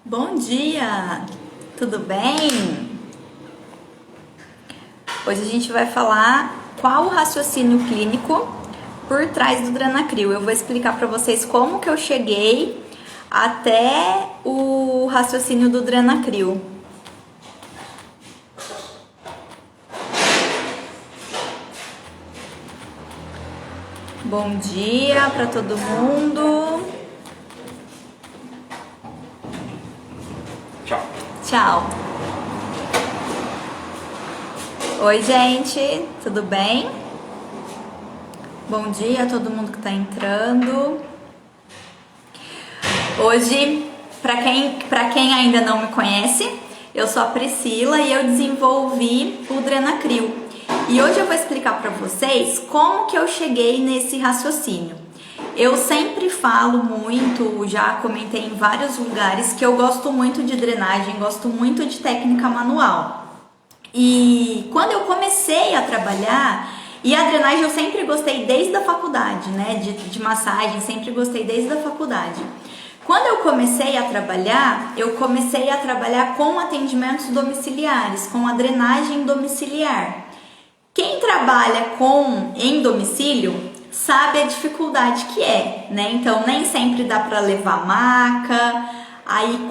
Bom dia! Tudo bem? Hoje a gente vai falar qual o raciocínio clínico por trás do Drenacryl. Eu vou explicar para vocês como que eu cheguei até o raciocínio do Drenacryl. Bom dia para todo mundo. Tchau. Tchau. Oi, gente, tudo bem? Bom dia a todo mundo que tá entrando. Hoje, para quem ainda não me conhece, eu sou a Priscila e eu desenvolvi o Drenacryl. E hoje eu vou explicar para vocês como que eu cheguei nesse raciocínio. Eu sempre falo muito, já comentei em vários lugares, que eu gosto muito de drenagem, gosto muito de técnica manual. E quando eu comecei a trabalhar, e a drenagem eu sempre gostei desde a faculdade, né? De massagem, sempre gostei desde a faculdade. Quando eu comecei a trabalhar com atendimentos domiciliares, com a drenagem domiciliar. Quem trabalha em domicílio sabe a dificuldade que é, né? Então nem sempre dá para levar maca. Aí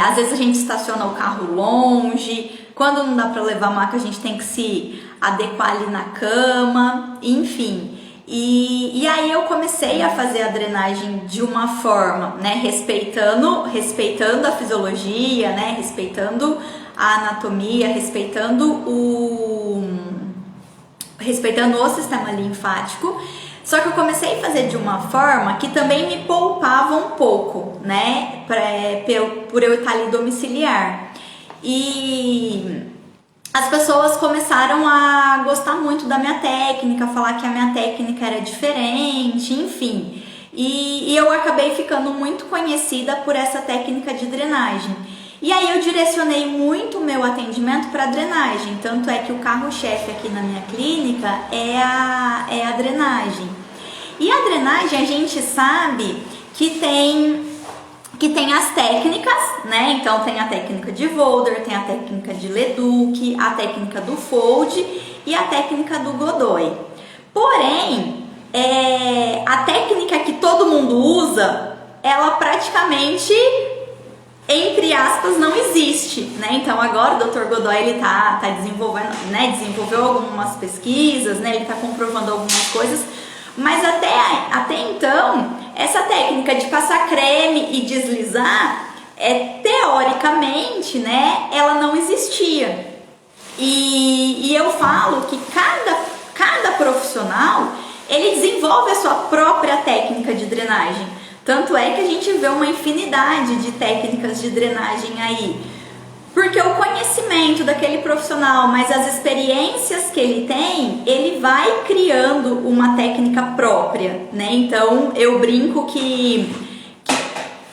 às vezes a gente estaciona o carro longe, quando não dá para levar maca a gente tem que se adequar ali na cama, enfim. E aí eu comecei a fazer a drenagem de uma forma, né, respeitando a fisiologia, né, respeitando a anatomia, respeitando o sistema linfático. Só que eu comecei a fazer de uma forma que também me poupava um pouco, né, por eu estar ali domiciliar. E as pessoas começaram a gostar muito da minha técnica, falar que a minha técnica era diferente, enfim. E eu acabei ficando muito conhecida por essa técnica de drenagem. E aí eu direcionei muito o meu atendimento para drenagem, tanto é que o carro-chefe aqui na minha clínica é a drenagem. E a drenagem a gente sabe que tem as técnicas, né? Então tem a técnica de Volder, tem a técnica de Leduc, a técnica do Fold e a técnica do Godoy. Porém, a técnica que todo mundo usa, ela praticamente, entre aspas, não existe, né? Então agora o Dr. Godoy ele tá desenvolvendo, né? Desenvolveu algumas pesquisas, né? Ele tá comprovando algumas coisas, mas até então essa técnica de passar creme e deslizar, teoricamente, né? Ela não existia. E eu falo que cada profissional ele desenvolve a sua própria técnica de drenagem. Tanto é que a gente vê uma infinidade de técnicas de drenagem aí. Porque o conhecimento daquele profissional, mas as experiências que ele tem, ele vai criando uma técnica própria, né? Então eu brinco que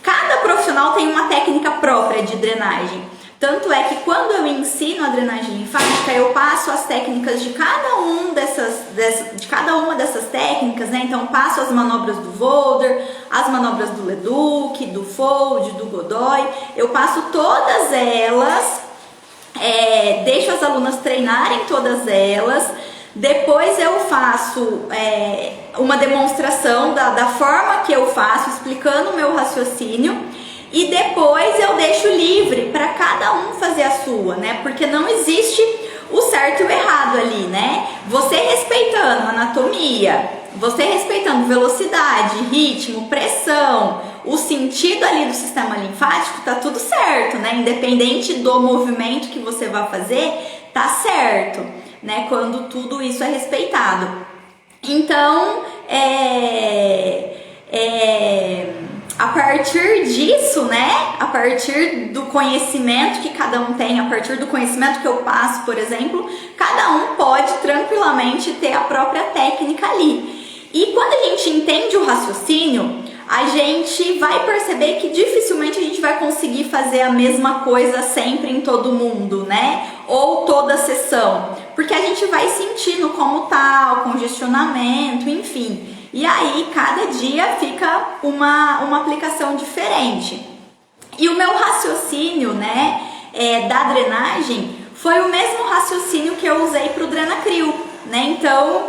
cada profissional tem uma técnica própria de drenagem. Tanto é que quando eu ensino a drenagem linfática, eu passo as técnicas de cada uma dessas técnicas, né? Então passo as manobras do Volder, as manobras do Leduc, do Fold, do Godoy, eu passo todas elas, deixo as alunas treinarem todas elas, depois eu faço uma demonstração da forma que eu faço, explicando o meu raciocínio. E depois eu deixo livre para cada um fazer a sua, né? Porque não existe o certo e o errado ali, né? Você respeitando a anatomia, você respeitando velocidade, ritmo, pressão, o sentido ali do sistema linfático, tá tudo certo, né? Independente do movimento que você vai fazer, tá certo, né? Quando tudo isso é respeitado. Então, a partir disso, né, a partir do conhecimento que cada um tem, a partir do conhecimento que eu passo, por exemplo, cada um pode tranquilamente ter a própria técnica ali. E quando a gente entende o raciocínio, a gente vai perceber que dificilmente a gente vai conseguir fazer a mesma coisa sempre em todo mundo, né? Ou toda sessão, porque a gente vai sentindo como tá o congestionamento, enfim. E aí, cada dia fica uma aplicação diferente. E o meu raciocínio, né, da drenagem foi o mesmo raciocínio que eu usei para o Drenacryl, né? Então,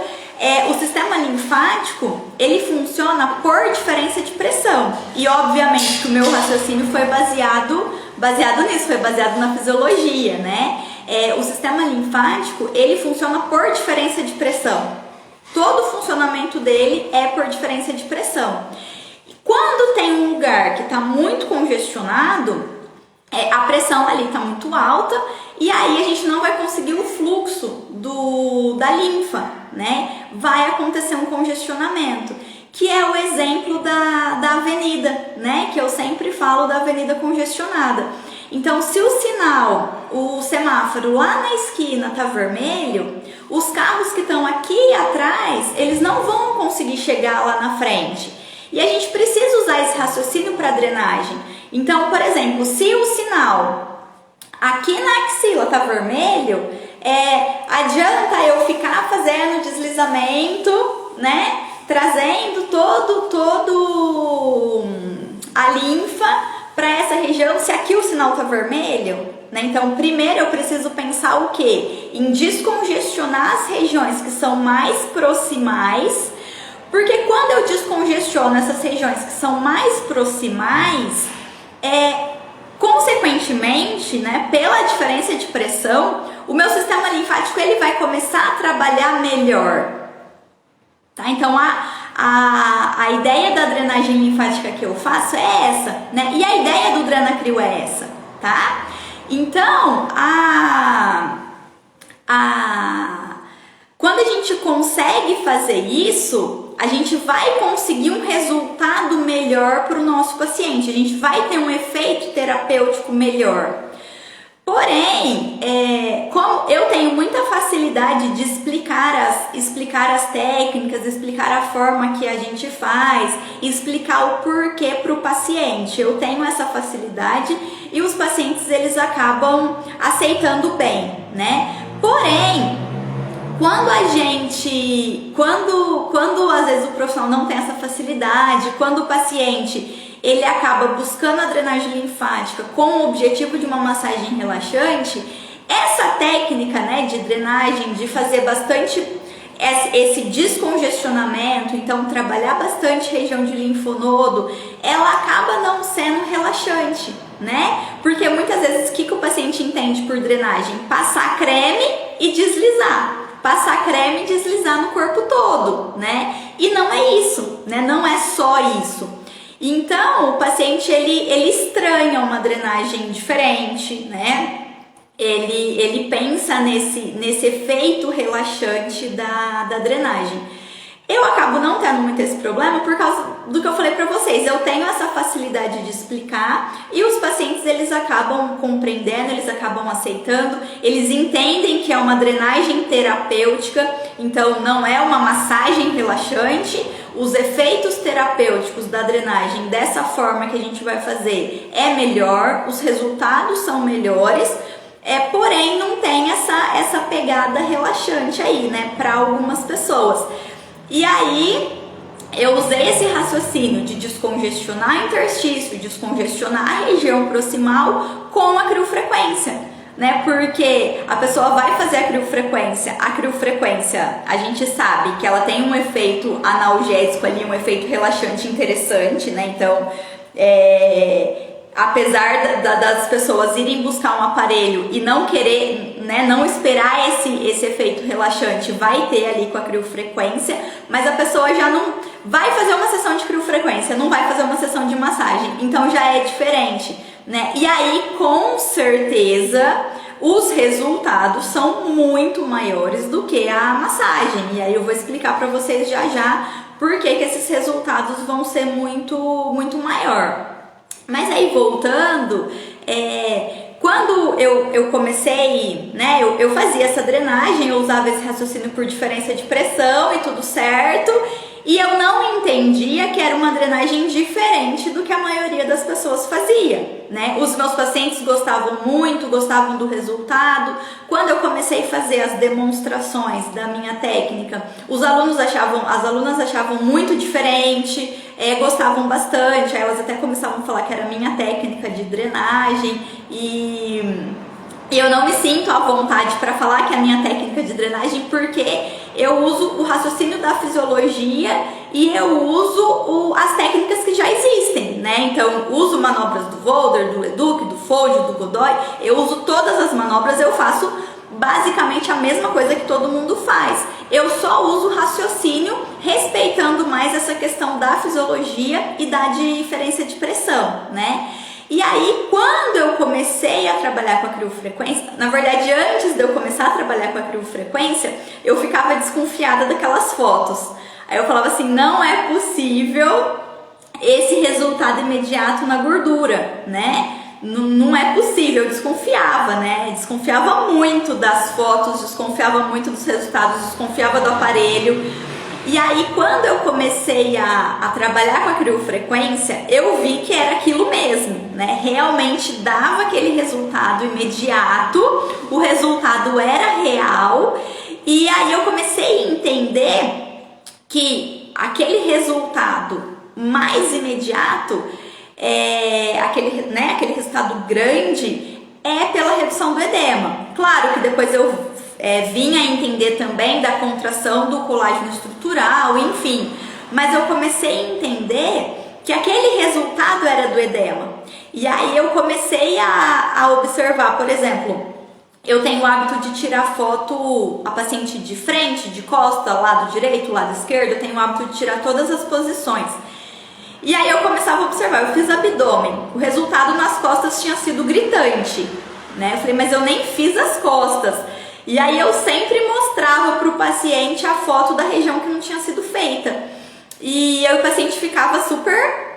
o sistema linfático, ele funciona por diferença de pressão. E obviamente que o meu raciocínio foi baseado nisso, foi baseado na fisiologia, né? O sistema linfático, ele funciona por diferença de pressão. Todo o funcionamento dele é por diferença de pressão. Quando tem um lugar que está muito congestionado, a pressão ali está muito alta e aí a gente não vai conseguir o fluxo da linfa, né? Vai acontecer um congestionamento, que é o exemplo da avenida, né? Que eu sempre falo da avenida congestionada. Então, se o semáforo lá na esquina tá vermelho, os carros que estão aqui atrás, eles não vão conseguir chegar lá na frente. E a gente precisa usar esse raciocínio para drenagem. Então, por exemplo, se o sinal aqui na axila tá vermelho, adianta eu ficar fazendo deslizamento, né? Trazendo todo a linfa para essa região, se aqui o sinal tá vermelho, né? Então, primeiro eu preciso pensar o quê? Em descongestionar as regiões que são mais proximais, porque quando eu descongestiono essas regiões que são mais proximais, consequentemente, né, pela diferença de pressão, o meu sistema linfático ele vai começar a trabalhar melhor. Tá? Então, a ideia da drenagem linfática que eu faço é essa, né? E a ideia do Drenacryl é essa, tá? Então, quando a gente consegue fazer isso, a gente vai conseguir um resultado melhor para o nosso paciente, a gente vai ter um efeito terapêutico melhor. Porém, como eu tenho muita facilidade de explicar as técnicas, explicar a forma que a gente faz, explicar o porquê para o paciente, eu tenho essa facilidade e os pacientes eles acabam aceitando bem, né? Porém, quando às vezes o profissional não tem essa facilidade, quando o paciente ele acaba buscando a drenagem linfática com o objetivo de uma massagem relaxante, essa técnica, né, de drenagem, de fazer bastante esse descongestionamento, então trabalhar bastante região de linfonodo, ela acaba não sendo relaxante, né? Porque muitas vezes o que o paciente entende por drenagem? Passar creme e deslizar. Passar creme e deslizar no corpo todo, né? E não é isso, né? Não é só isso. Então, o paciente, ele estranha uma drenagem diferente, né? Ele pensa nesse efeito relaxante da drenagem. Eu acabo não tendo muito esse problema por causa do que eu falei pra vocês. Eu tenho essa facilidade de explicar e os pacientes, eles acabam compreendendo, eles acabam aceitando, eles entendem que é uma drenagem terapêutica, então não é uma massagem relaxante. Os efeitos terapêuticos da drenagem, dessa forma que a gente vai fazer, é melhor, os resultados são melhores, porém não tem essa pegada relaxante aí, né, para algumas pessoas. E aí, eu usei esse raciocínio de descongestionar interstício, descongestionar a região proximal com a criofrequência, né? Porque a pessoa vai fazer a criofrequência, a gente sabe que ela tem um efeito analgésico ali, um efeito relaxante interessante, né? Então, apesar das pessoas irem buscar um aparelho e não querer, né, não esperar esse efeito relaxante, vai ter ali com a criofrequência, mas a pessoa já não vai fazer uma sessão de criofrequência, não vai fazer uma sessão de massagem, então já é diferente, né? E aí, com certeza, os resultados são muito maiores do que a massagem, e aí eu vou explicar para vocês já por que esses resultados vão ser muito maior. Mas aí, voltando, quando eu comecei, né, eu fazia essa drenagem, eu usava esse raciocínio por diferença de pressão e tudo certo, e eu não entendia que era uma drenagem diferente do que a maioria das pessoas fazia, né? Os meus pacientes gostavam muito, gostavam do resultado. Quando eu comecei a fazer as demonstrações da minha técnica, as alunas achavam muito diferente, gostavam bastante. Aí elas até começavam a falar que era a minha técnica de drenagem e eu não me sinto à vontade para falar que é a minha técnica de drenagem, porque eu uso o raciocínio da fisiologia e eu uso as técnicas que já existem, né? Então, uso manobras do Volder, do Leduc, do Fold, do Godoy, eu uso todas as manobras, eu faço basicamente a mesma coisa que todo mundo faz. Eu só uso raciocínio, respeitando mais essa questão da fisiologia e da diferença de pressão, né? E aí, quando eu comecei a trabalhar com a criofrequência, na verdade, antes de eu começar a trabalhar com a criofrequência, eu ficava desconfiada daquelas fotos. Aí eu falava assim, não é possível esse resultado imediato na gordura, né? Não é possível, eu desconfiava, né? Desconfiava muito das fotos, desconfiava muito dos resultados, desconfiava do aparelho. E aí, quando eu comecei a trabalhar com a criofrequência, eu vi que era aquilo mesmo, né? Realmente dava aquele resultado imediato, o resultado era real. E aí eu comecei a entender que aquele resultado mais imediato, aquele resultado grande, é pela redução do edema. Claro que depois eu vim a entender também da contração do colágeno estrutural, enfim. Mas eu comecei a entender que aquele resultado era do edema. E aí eu comecei a observar, por exemplo, eu tenho o hábito de tirar foto a paciente de frente, de costa, lado direito, lado esquerdo, eu tenho o hábito de tirar todas as posições. E aí eu começava a observar, eu fiz abdômen, o resultado nas costas tinha sido gritante, né? Eu falei, mas eu nem fiz as costas. E aí eu sempre mostrava para o paciente a foto da região que não tinha sido feita. E aí o paciente ficava super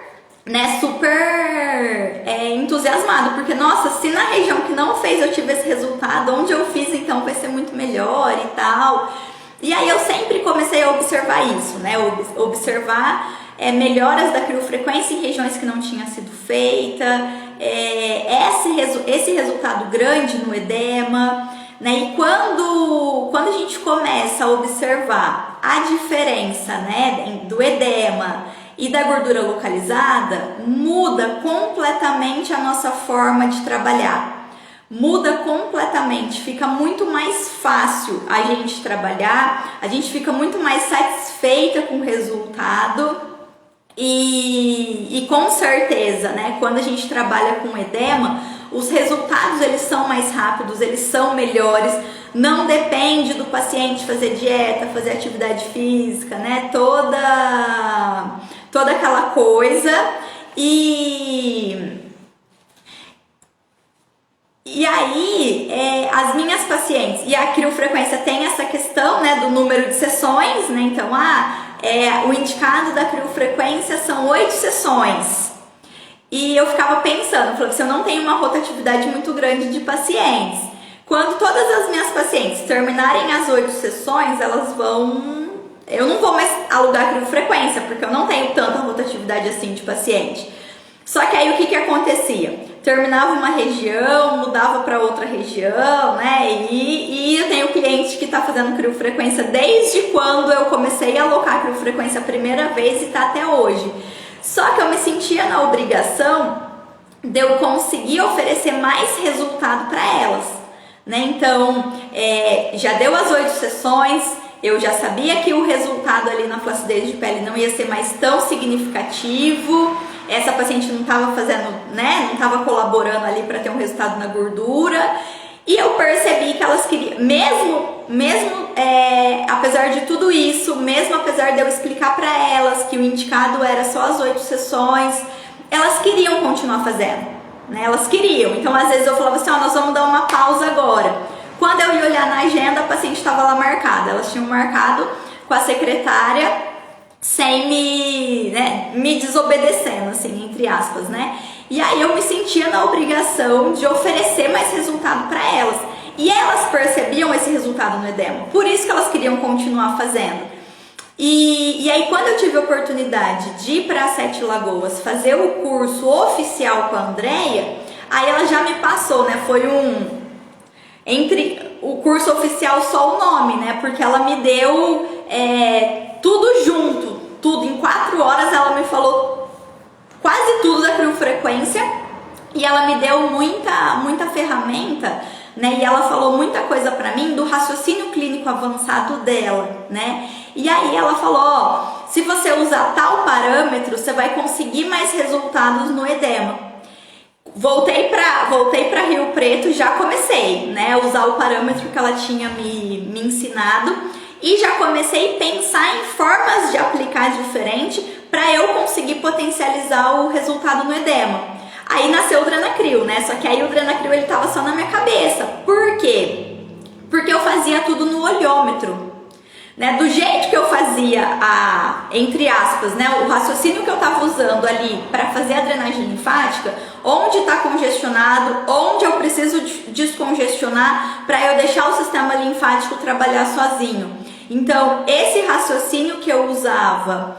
entusiasmado, porque nossa, se na região que não fez eu tive esse resultado, onde eu fiz então vai ser muito melhor e tal. E aí eu sempre comecei a observar isso, né? Observar melhoras da criofrequência em regiões que não tinha sido feita, esse resultado grande no edema. Né? E quando a gente começa a observar a diferença, né, do edema e da gordura localizada, muda completamente a nossa forma de trabalhar. Muda completamente, fica muito mais fácil a gente trabalhar, a gente fica muito mais satisfeita com o resultado e com certeza, né, quando a gente trabalha com edema, os resultados eles são mais rápidos, eles são melhores, não depende do paciente fazer dieta, fazer atividade física, né? Toda aquela coisa. E aí, as minhas pacientes, e a criofrequência tem essa questão, né, do número de sessões, né? Então, o indicado da criofrequência são 8 sessões. E eu ficava pensando, eu falei, se eu não tenho uma rotatividade muito grande de pacientes, quando todas as minhas pacientes terminarem as 8 sessões, elas vão... Eu não vou mais alugar criofrequência, porque eu não tenho tanta rotatividade assim de paciente. Só que aí o que acontecia? Terminava uma região, mudava para outra região, né? E eu tenho cliente que está fazendo criofrequência desde quando eu comecei a alocar criofrequência a primeira vez e está até hoje. Só que eu me sentia na obrigação de eu conseguir oferecer mais resultado para elas, né? Então, já deu as 8 sessões, eu já sabia que o resultado ali na flacidez de pele não ia ser mais tão significativo, essa paciente não estava fazendo, né? Não estava colaborando ali para ter um resultado na gordura. E eu percebi que elas queriam, mesmo apesar de tudo isso, mesmo apesar de eu explicar para elas que o indicado era só as 8 sessões, elas queriam continuar fazendo, né? Elas queriam. Então, às vezes eu falava assim, nós vamos dar uma pausa agora. Quando eu ia olhar na agenda, a paciente estava lá marcada. Elas tinham marcado com a secretária sem me desobedecendo, assim, entre aspas, né? E aí eu me sentia na obrigação de oferecer mais resultado para elas. E elas percebiam esse resultado no edema. Por isso que elas queriam continuar fazendo. E aí quando eu tive a oportunidade de ir para Sete Lagoas fazer o curso oficial com a Andrea, aí ela já me passou, né? Foi entre o curso oficial só o nome, né? Porque ela me deu tudo junto, tudo. Em 4 horas ela me falou quase tudo da criofrequência e ela me deu muita ferramenta, né? E ela falou muita coisa pra mim do raciocínio clínico avançado dela, né? E aí ela falou, ó, se você usar tal parâmetro, você vai conseguir mais resultados no edema. Voltei para Rio Preto, já comecei, né, a usar o parâmetro que ela tinha me ensinado e já comecei a pensar em formas de aplicar diferente para eu conseguir potencializar o resultado no edema. Aí nasceu o Drenacryl, né? Só que aí o Drenacryl ele tava só na minha cabeça. Por quê? Porque eu fazia tudo no olhômetro. Né, do jeito que eu fazia entre aspas, né, o raciocínio que eu estava usando ali para fazer a drenagem linfática, onde está congestionado, onde eu preciso descongestionar para eu deixar o sistema linfático trabalhar sozinho. Então, esse raciocínio que eu usava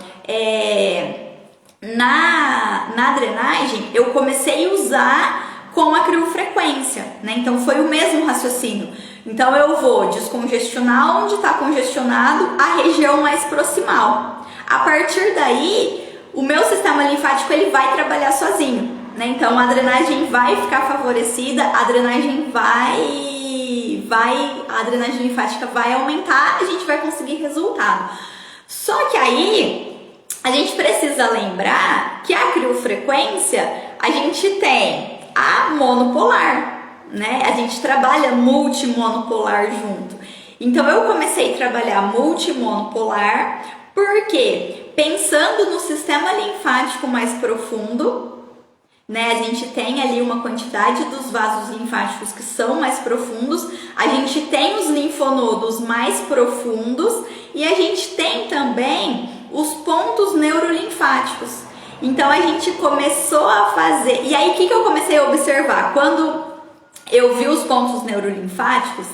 na drenagem, eu comecei a usar com a criofrequência, né? Então foi o mesmo raciocínio. Então eu vou descongestionar onde está congestionado a região mais proximal. A partir daí, o meu sistema linfático ele vai trabalhar sozinho, né? Então a drenagem vai ficar favorecida, a drenagem linfática vai aumentar, a gente vai conseguir resultado. Só que aí a gente precisa lembrar que a criofrequência a gente tem a monopolar, né? A gente trabalha multimonopolar junto. Então eu comecei a trabalhar multimonopolar porque pensando no sistema linfático mais profundo, né? A gente tem ali uma quantidade dos vasos linfáticos que são mais profundos, a gente tem os linfonodos mais profundos e a gente tem também os pontos neurolinfáticos. Então a gente começou a fazer. E aí o que eu comecei a observar? Quando eu vi os pontos neurolinfáticos,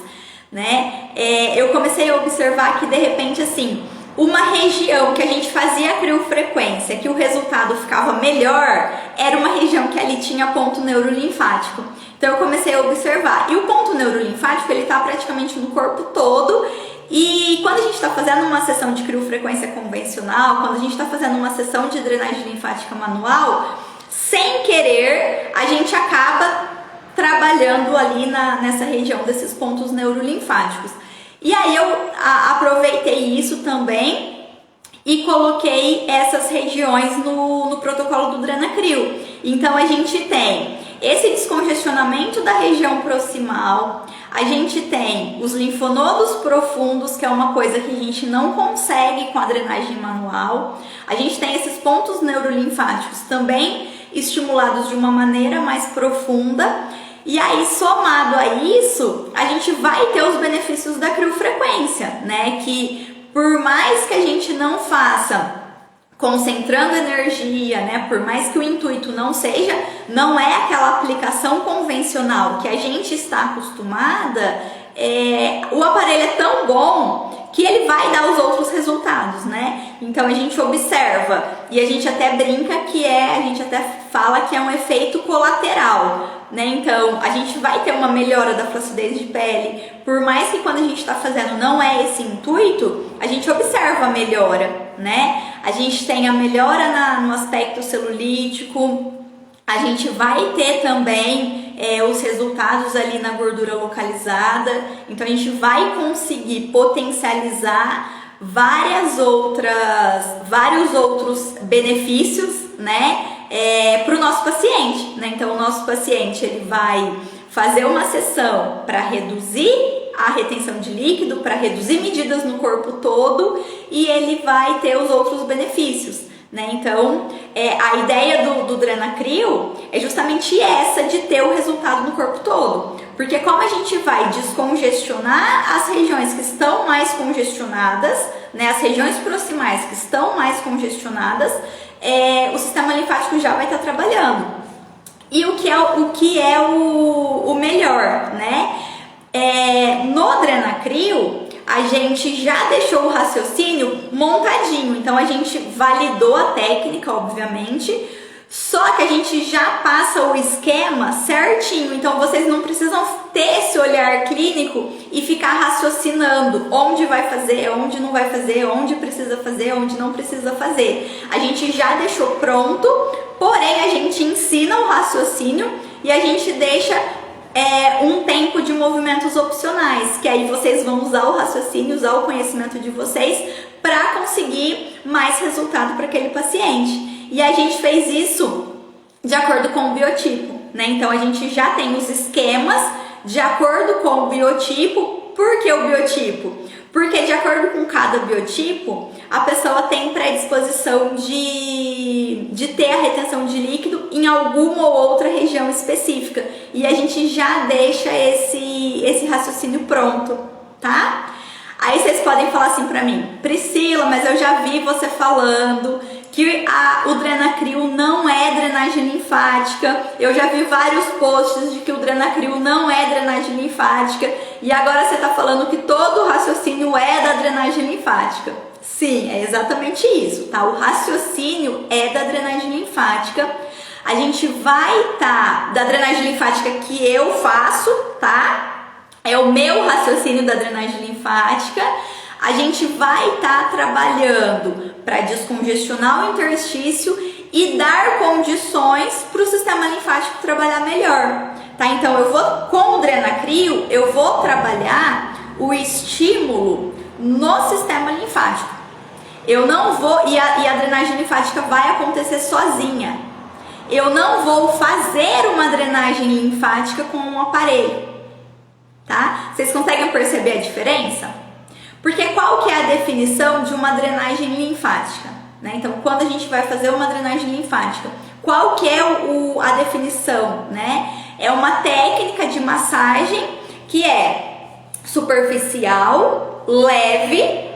né? Eu comecei a observar que de repente assim, uma região que a gente fazia a criofrequência, que o resultado ficava melhor, era uma região que ali tinha ponto neurolinfático. Então eu comecei a observar. E o ponto neurolinfático, ele tá praticamente no corpo todo. E quando a gente está fazendo uma sessão de criofrequência convencional, quando a gente está fazendo uma sessão de drenagem linfática manual, sem querer, a gente acaba trabalhando ali nessa região desses pontos neurolinfáticos. E aí eu aproveitei isso também e coloquei essas regiões no protocolo do Drenacryl. Então a gente tem esse descongestionamento da região proximal, a gente tem os linfonodos profundos, que é uma coisa que a gente não consegue com a drenagem manual, a gente tem esses pontos neurolinfáticos também estimulados de uma maneira mais profunda. E aí, somado a isso, a gente vai ter os benefícios da criofrequência, né? Que por mais que a gente não faça concentrando energia, né? Por mais que o intuito não é aquela aplicação convencional que a gente está acostumada, o aparelho é tão bom que ele vai dar os outros resultados, né? Então a gente observa e a gente até brinca a gente até fala que é um efeito colateral, né? Então a gente vai ter uma melhora da flacidez de pele, por mais que quando a gente está fazendo não é esse intuito, a gente observa a melhora, né? A gente tem a melhora no aspecto celulítico, a gente vai ter também os resultados ali na gordura localizada, então a gente vai conseguir potencializar vários outros benefícios, né, para o nosso paciente, né? Então o nosso paciente ele vai fazer uma sessão para reduzir a retenção de líquido, para reduzir medidas no corpo todo e ele vai ter os outros benefícios, né? Então a ideia do Drenacryl é justamente essa, de ter o resultado no corpo todo, porque como a gente vai descongestionar as regiões que estão mais congestionadas, né, as regiões proximais que estão mais congestionadas, o sistema linfático já vai estar trabalhando. E o que é o melhor, né? No Drenacryl a gente já deixou o raciocínio montadinho. Então a gente validou a técnica, obviamente, só que a gente já passa o esquema certinho. Então vocês não precisam ter esse olhar clínico e ficar raciocinando onde vai fazer, onde não vai fazer, onde precisa fazer, onde não precisa fazer. A gente já deixou pronto, porém a gente ensina o raciocínio e a gente deixa um tempo de movimentos opcionais, que aí vocês vão usar o raciocínio, usar o conhecimento de vocês para conseguir mais resultado para aquele paciente. E a gente fez isso de acordo com o biotipo, né? Então a gente já tem os esquemas de acordo com o biotipo. Por que o biotipo? Porque de acordo com cada biotipo, a pessoa tem predisposição de ter a retenção de líquido em alguma ou outra região específica. E a gente já deixa esse raciocínio pronto, tá? Aí vocês podem falar assim pra mim: Priscila, mas eu já vi você falando que o Drenacryl não é drenagem linfática. Eu já vi vários posts de que o Drenacryl não é drenagem linfática. E agora você tá falando que todo o raciocínio é da drenagem linfática. Sim, é exatamente isso, tá? O raciocínio é da drenagem linfática. A gente vai da drenagem linfática que eu faço, tá? É o meu raciocínio da drenagem linfática. A gente vai estar trabalhando para descongestionar o interstício e dar condições para o sistema linfático trabalhar melhor, tá? Então com o Drenacryl, eu vou trabalhar o estímulo no sistema linfático. Eu não vou, e a drenagem linfática vai acontecer sozinha. Eu não vou fazer uma drenagem linfática com um aparelho, tá? Vocês conseguem perceber a diferença? Porque qual que é a definição de uma drenagem linfática, né? Então, quando a gente vai fazer uma drenagem linfática, qual que é a definição, né? É uma técnica de massagem que é superficial, leve,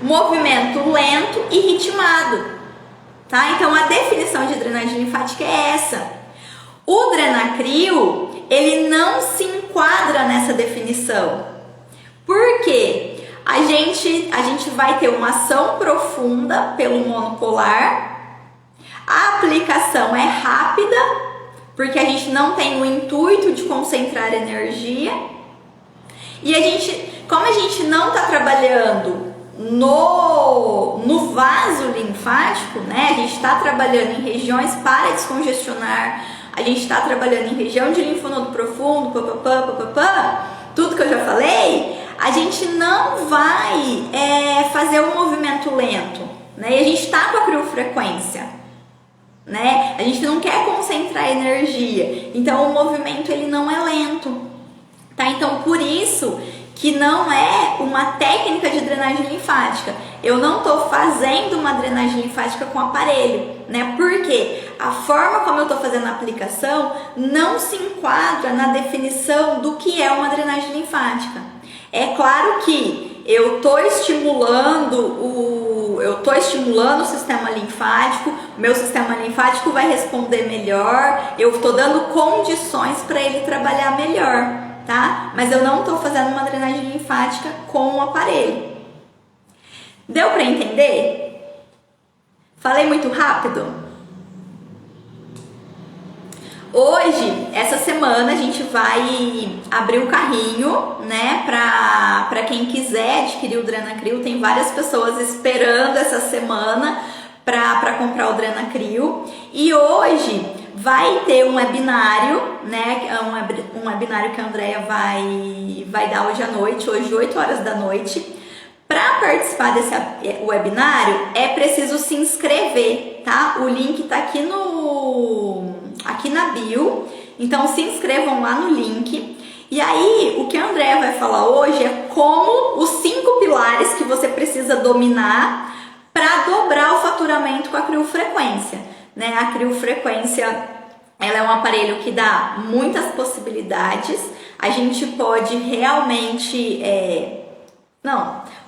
movimento lento e ritmado, tá? Então, a definição de drenagem linfática é essa. O Drenacryl, ele não se enquadra nessa definição. Por quê? A gente vai ter uma ação profunda pelo monopolar, a aplicação é rápida, porque a gente não tem o intuito de concentrar energia, e como a gente não está trabalhando no vaso linfático, né? A gente está trabalhando em regiões para descongestionar, a gente está trabalhando em região de linfonodo profundo, tudo que eu já falei. A gente não vai fazer um movimento lento, né? E a gente está com a criofrequência, né? A gente não quer concentrar energia, então o movimento ele não é lento, tá? Então por isso que não é uma técnica de drenagem linfática. Eu não estou fazendo uma drenagem linfática com aparelho, né? Porque a forma como eu estou fazendo a aplicação não se enquadra na definição do que é uma drenagem linfática. É claro que eu estou estimulando o sistema linfático, meu sistema linfático vai responder melhor, eu estou dando condições para ele trabalhar melhor, tá? Mas eu não estou fazendo uma drenagem linfática com o aparelho. Deu para entender? Falei muito rápido? Hoje, essa semana, a gente vai abrir o carrinho, né, para quem quiser adquirir o Drenacryl. Tem várias pessoas esperando essa semana para comprar o Drenacryl. E hoje vai ter um webinário, né, um webinário que a Andrea vai dar hoje à noite, hoje 8 horas da noite. Para participar desse webinário, é preciso se inscrever, tá? O link tá aqui na bio, então se inscrevam lá no link. E aí, o que a Andrea vai falar hoje é como os 5 pilares que você precisa dominar para dobrar o faturamento com a criofrequência, né? A criofrequência, ela é um aparelho que dá muitas possibilidades. A gente pode realmente...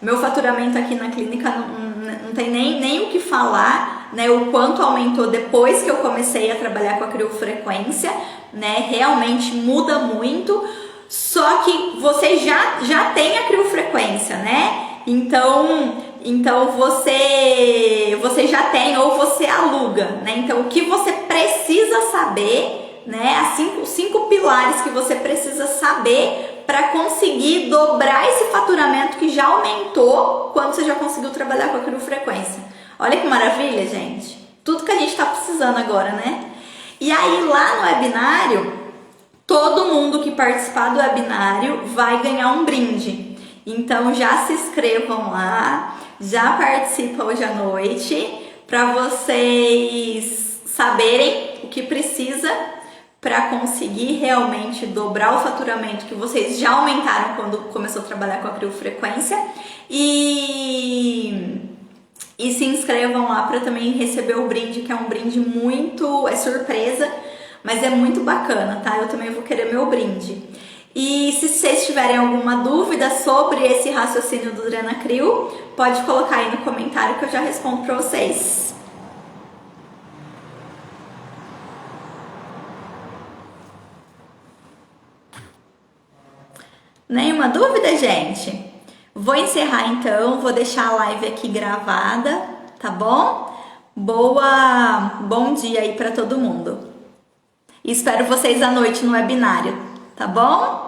o meu faturamento aqui na clínica não tem nem o que falar, né? O quanto aumentou depois que eu comecei a trabalhar com a criofrequência, né? Realmente muda muito. só que você já tem a criofrequência, né? Então você já tem ou você aluga, né? Então o que você precisa saber, né? Os cinco pilares que você precisa saber para conseguir dobrar esse faturamento que já aumentou quando você já conseguiu trabalhar com a criofrequência. Olha que maravilha, gente! Tudo que a gente está precisando agora, né? E aí lá no webinário, todo mundo que participar do webinário vai ganhar um brinde. Então já se inscrevam lá, já participam hoje à noite, para vocês saberem o que precisa para conseguir realmente dobrar o faturamento que vocês já aumentaram quando começou a trabalhar com a criofrequência. E se inscrevam lá para também receber o brinde, que é um brinde é surpresa, mas é muito bacana, tá? Eu também vou querer meu brinde. E se vocês tiverem alguma dúvida sobre esse raciocínio do Drenacrio, pode colocar aí no comentário que eu já respondo para vocês. Nenhuma dúvida, gente? Vou encerrar então, vou deixar a live aqui gravada, tá bom? Bom dia aí para todo mundo. Espero vocês à noite no webinário, tá bom?